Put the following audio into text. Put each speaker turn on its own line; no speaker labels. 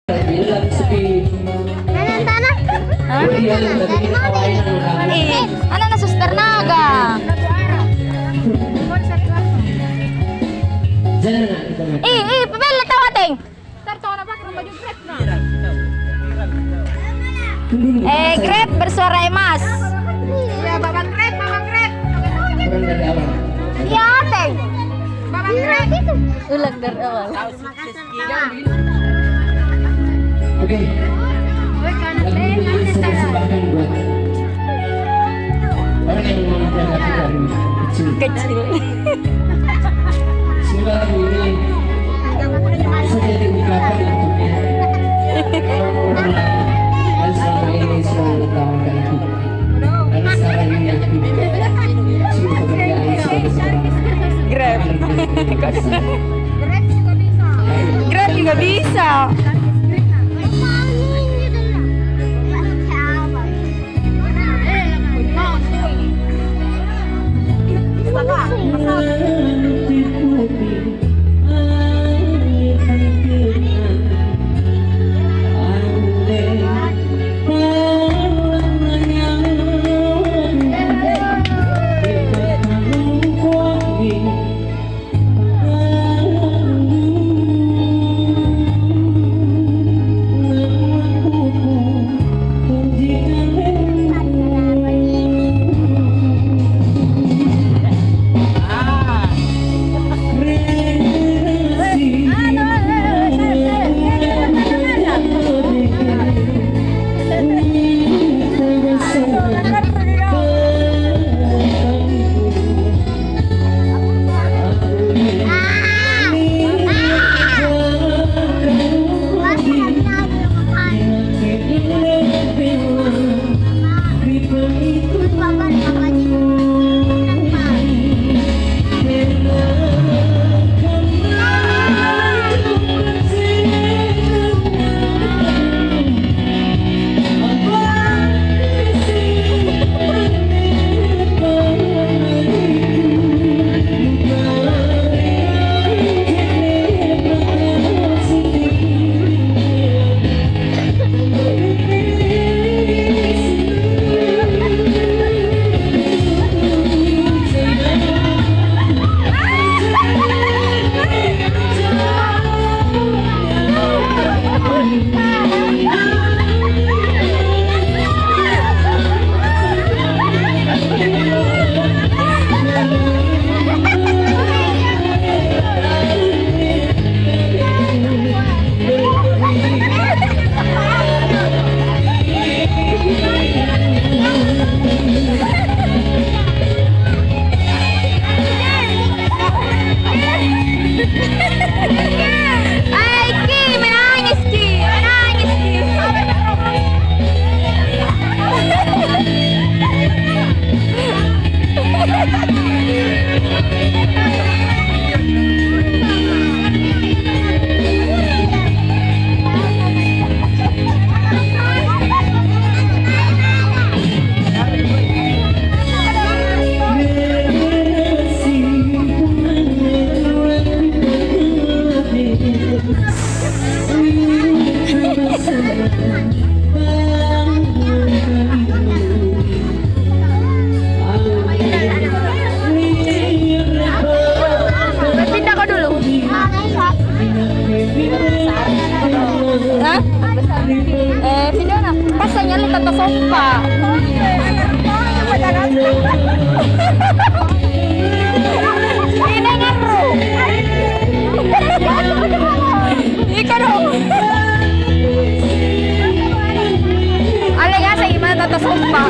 Bilang sepi.
Ano na suster naga? Pabel tawating. Grep bersuara emas.
Ya, babang grep.
Ya, Teng.
Babang grep itu.
Ulang dari awal.
Oke. Lagu ini saya persembahkan buat orang yang memandang hati dari kecil. Semoga lagu ini bisa jadi ungkapan untuknya orang yang selama ini selalu menertawakan aku. Karena sekarang ini aku sudah pekerjaan sebagai seorang
Grab. Grab juga bisa. Video na. Pasanya lihat ke sofa. Ini ngaru. Ika dong. Ale nga sa ima tata sofa.